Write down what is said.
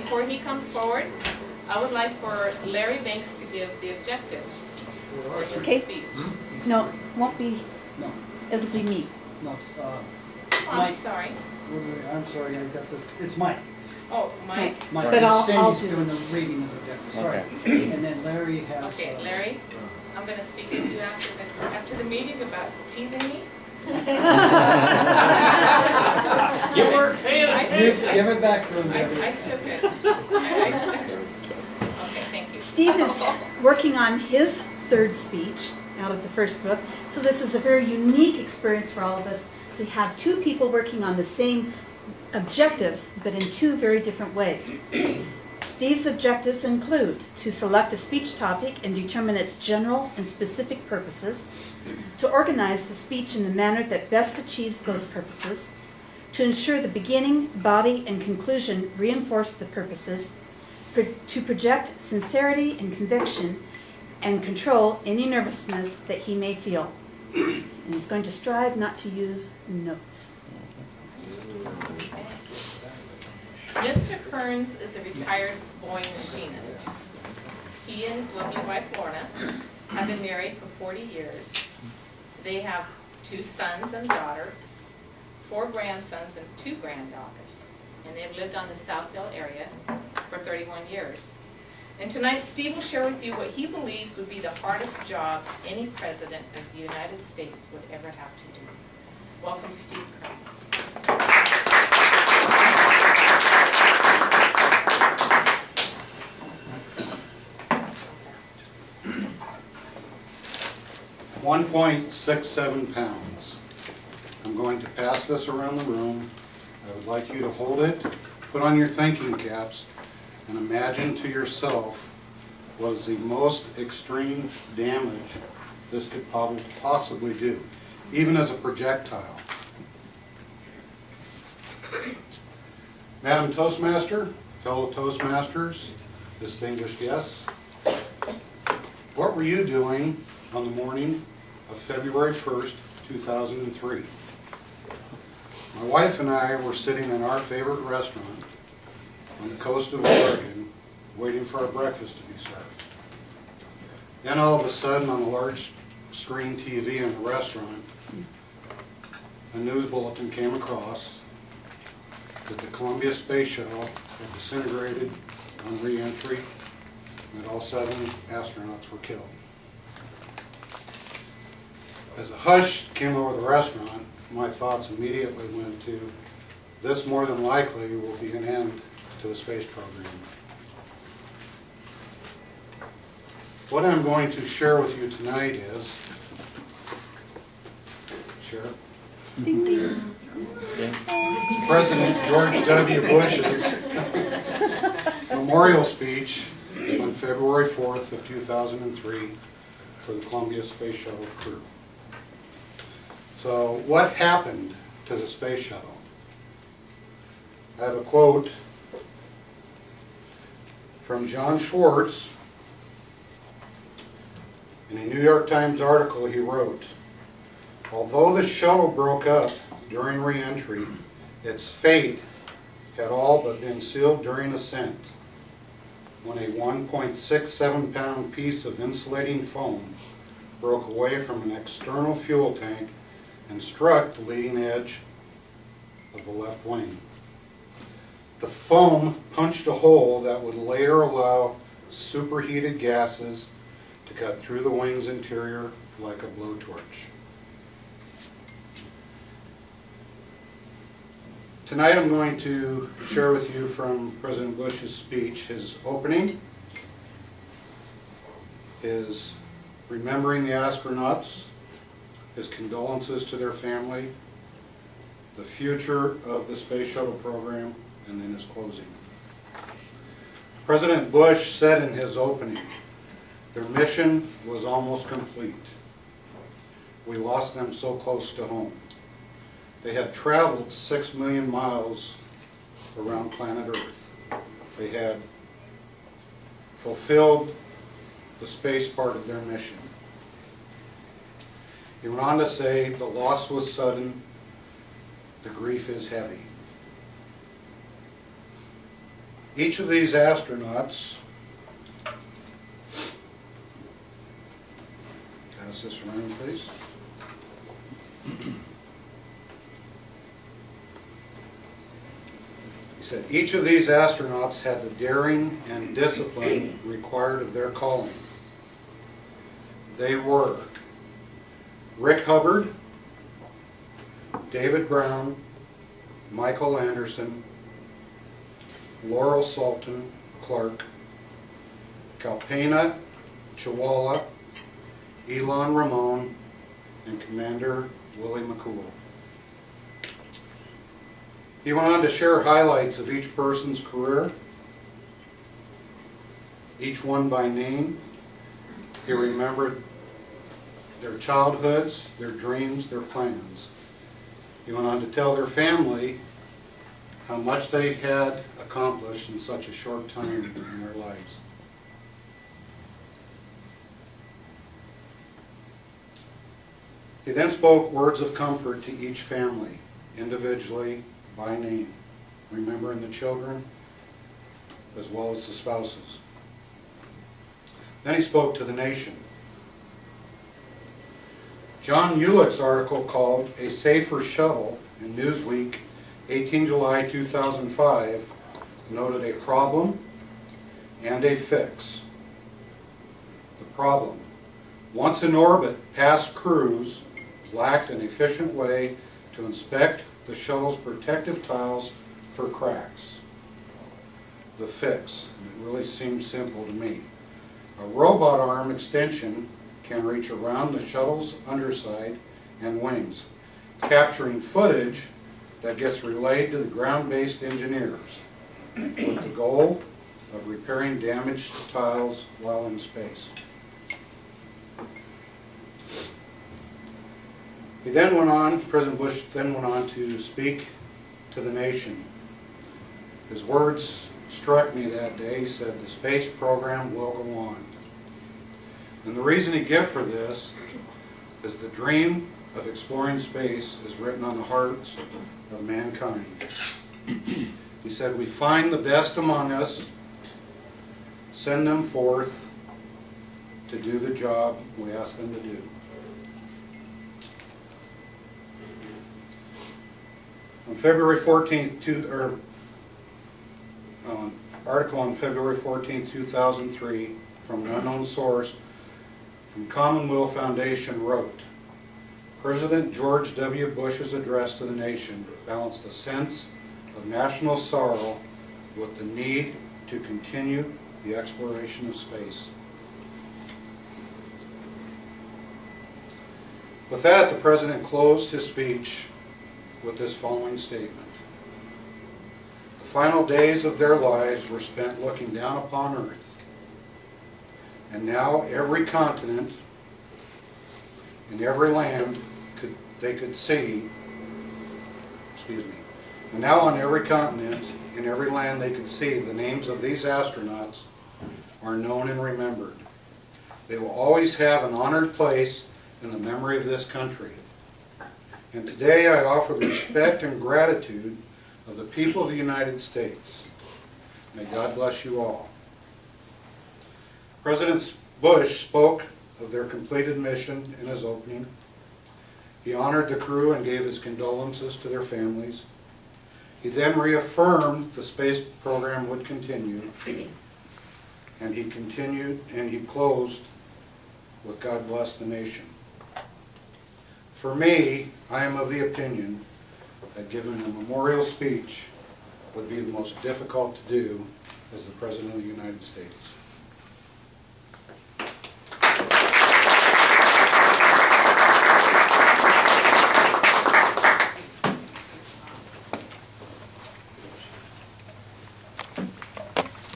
before he comes forward, I would like for Larry Banks to give the objectives for his Okay. speech. No, won't be. No, It'll be me. no, it's, Oh, I'm Mike. sorry. I'm sorry, I got this, it's Mike. Oh, Mike. Mike, But I'll Cindy's do. doing the reading as objective, sorry. And then Larry has. Okay, Larry, I'm going to speak with you after the meeting about teasing me. You weren't paying attention. Give it back to him, I Larry. took it. Okay, thank you. Steve is working on his third speech out of the first book. So this is a very unique experience for all of us to have two people working on the same objectives, but in two very different ways. Steve's objectives include to select a speech topic and determine its general and specific purposes, to organize the speech in a manner that best achieves those purposes, to ensure the beginning, body, and conclusion reinforce the purposes, to project sincerity and conviction, and control any nervousness that he may feel. And he's going to strive not to use notes. Mr. Kearns is a retired Boeing machinist. He and his lovely wife Lorna have been married for 40 years. They have 2 sons and a daughter, 4 grandsons and 2 granddaughters. And they've lived on the Southville area for 31 years. And tonight Steve will share with you what he believes would be the hardest job any president of the United States would ever have to do. Welcome, Steve Kearns. 1.67 pounds. I'm going to pass this around the room. I would like you to hold it, put on your thinking caps, and imagine to yourself what is the most extreme damage this could possibly do, even as a projectile. Madam Toastmaster, fellow Toastmasters, distinguished guests, what were you doing on the morning of February 1st, 2003? My wife and I were sitting in our favorite restaurant on the coast of Oregon, waiting for our breakfast to be served. Then all of a sudden, on a large screen TV in the restaurant, a news bulletin came across that the Columbia Space Shuttle had disintegrated on re-entry, and that all 7 astronauts were killed. As a hush came over the restaurant, my thoughts immediately went to, this more than likely will be an end to the space program. What I'm going to share with you tonight is, Sheriff, President George W. Bush's memorial speech on February 4th of 2003 for the Columbia Space Shuttle crew. So what happened to the space shuttle? I have a quote from John Schwartz. In a New York Times article he wrote, although the shuttle broke up during re-entry, its fate had all but been sealed during ascent, when a 1.67 pound piece of insulating foam broke away from an external fuel tank and struck the leading edge of the left wing. The foam punched a hole that would later allow superheated gases to cut through the wing's interior like a blowtorch. Tonight I'm going to share with you from President Bush's speech his opening, his remembering the astronauts, his condolences to their family, the future of the space shuttle program, and then his closing. President Bush said in his opening, their mission was almost complete. We lost them so close to home. They had traveled 6 million miles around planet Earth. They had fulfilled the space part of their mission. He went on to say, the loss was sudden, the grief is heavy. Each of these astronauts, pass this around please. He said, each of these astronauts had the daring and discipline required of their calling. They were Rick Hubbard, David Brown, Michael Anderson, Laurel Sultan Clark, Kalpana Chawala, Elon Ramon, and Commander Willie McCool. He went on to share highlights of each person's career, each one by name. He remembered their childhoods, their dreams, their plans. He went on to tell their family how much they had accomplished in such a short time in their lives. He then spoke words of comfort to each family, individually, by name, remembering the children as well as the spouses. Then he spoke to the nation. John Hewlett's article called A Safer Shuttle in Newsweek, 18 July 2005, noted a problem and a fix. The problem: once in orbit, past crews lacked an efficient way to inspect the shuttle's protective tiles for cracks. The fix, it really seems simple to me. A robot arm extension can reach around the shuttle's underside and wings, capturing footage that gets relayed to the ground-based engineers with the goal of repairing damaged tiles while in space. He then went on, President Bush then went on to speak to the nation. His words struck me that day. He said, the space program will go on. And the reason he gave for this is the dream of exploring space is written on the hearts of mankind. He said, we find the best among us, send them forth to do the job we ask them to do. On February 14th, article on February 14th, 2003, from an unknown source, from Commonweal Foundation wrote, President George W. Bush's address to the nation balanced a sense of national sorrow with the need to continue the exploration of space. With that, the President closed his speech with this following statement. The final days of their lives were spent looking down upon Earth, and now every continent and every land they could see, and now on every continent and every land they could see, the names of these astronauts are known and remembered. They will always have an honored place in the memory of this country. And today I offer the respect and gratitude of the people of the United States. May God bless you all. President Bush spoke of their completed mission in his opening. He honored the crew and gave his condolences to their families. He then reaffirmed the space program would continue, and he closed with God bless the nation. For me, I am of the opinion that giving a memorial speech would be the most difficult to do as the President of the United States.